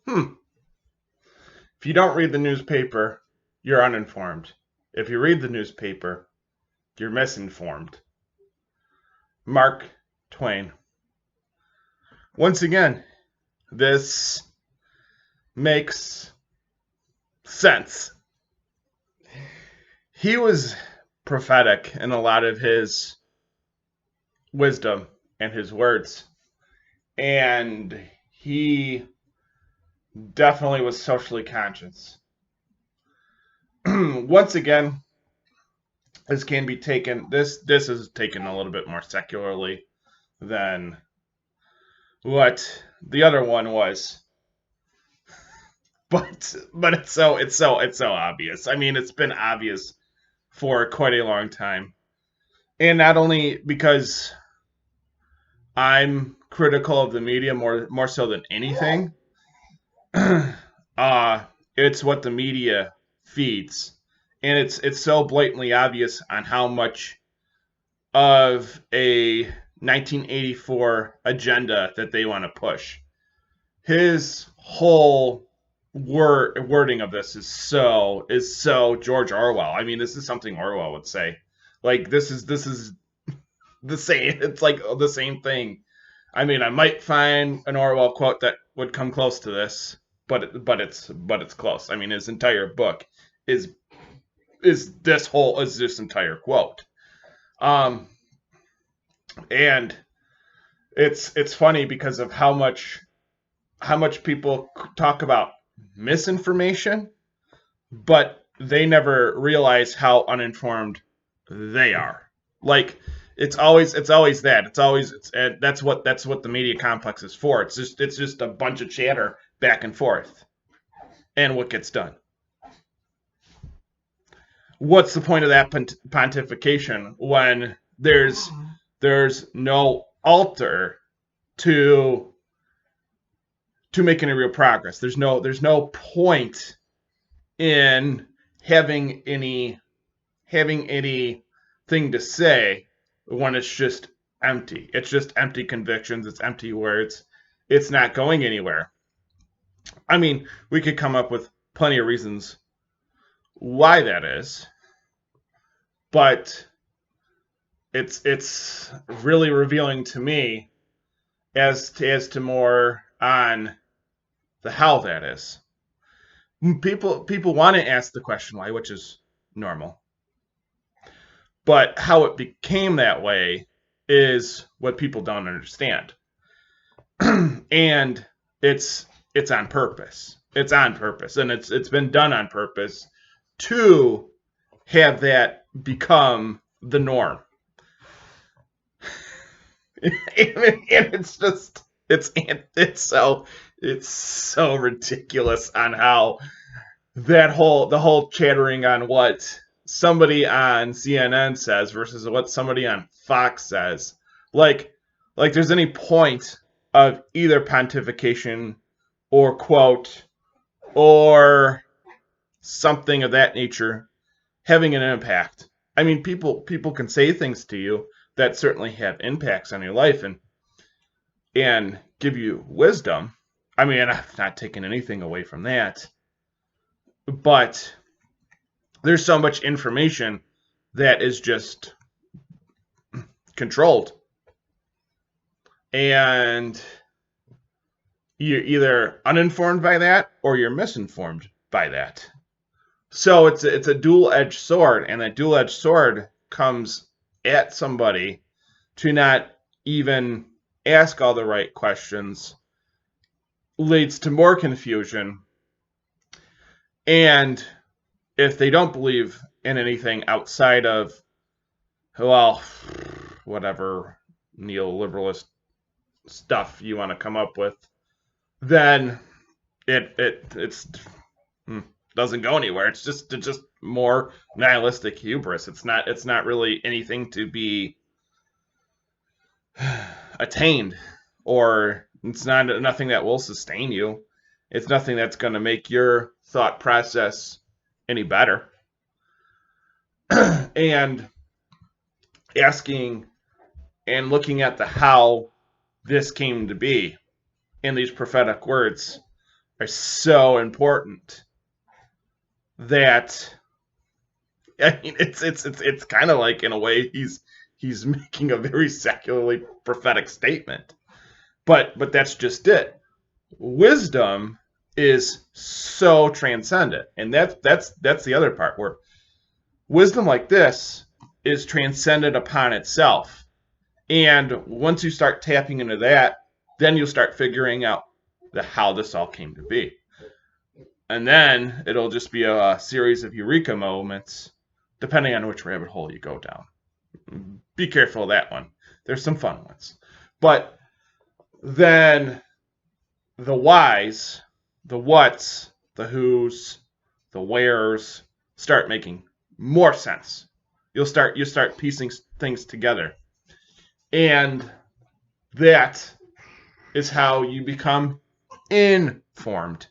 Hmm. If you don't read the newspaper, you're uninformed. If you read the newspaper, you're misinformed. Mark Twain. Once again, this makes sense. He was prophetic in a lot of his wisdom and his words, and he definitely was socially conscious. Once again, this is taken a little bit more secularly than what the other one was. But it's so obvious. I mean, it's been obvious for quite a long time. And not only because I'm critical of the media more so than anything, it's what the media feeds. And it's so blatantly obvious on how much of a 1984 agenda that they want to push. His whole wording of this is so George Orwell. I mean, this is something Orwell would say. Like this is the same. It's like the same thing. I mean, I might find an Orwell quote that would come close to this, but it's close. I mean, his entire book is is this entire quote. Um, and it's funny because of how much people talk about misinformation, but they never realize how uninformed they are. Like it's always that. That's what the media complex is for. It's just a bunch of chatter back and forth. And what gets done? What's the point of that pontification when there's no altar to making a real progress? There's no point in having anything to say when it's just empty. It's just empty convictions. It's empty words. It's not going anywhere. I mean, we could come up with plenty of reasons why that is, but it's really revealing to me as to more on the how that is. People want to ask the question why, which is normal. But how it became that way is what people don't understand. And it's on purpose. It's on purpose. And it's been done on purpose to have that become the norm. And it's so ridiculous on how the whole chattering on what somebody on CNN says versus what somebody on Fox says. Like like there's any point of either pontification or quote or something of that nature having an impact. I mean, people can say things to you that certainly have impacts on your life and give you wisdom. I mean, I've not taken anything away from that, but there's so much information that is just controlled, and you're either uninformed by that or you're misinformed by that. So it's a dual edged sword, and that dual edged sword comes at somebody to not even ask all the right questions, leads to more confusion, and if they don't believe in anything outside of, well, whatever neoliberalist stuff you want to come up with, then it's doesn't go anywhere. It's just more nihilistic hubris. It's not really anything to be attained, or it's not nothing that will sustain you. It's nothing that's going to make your thought process any better. And asking and looking at the how this came to be in these prophetic words, are so important that, I mean, it's kind of like, in a way, he's making a very secularly prophetic statement. But that's just it. Wisdom is so transcendent, and that's the other part, where wisdom like this is transcendent upon itself. And once you start tapping into that, then you'll start figuring out how this all came to be. And then it'll just be a series of eureka moments, depending on which rabbit hole you go down. Be careful of that one. There's some fun ones. But then the whys, the whats, the whos, the wheres start making more sense. You'll start piecing things together. And that is how you become informed.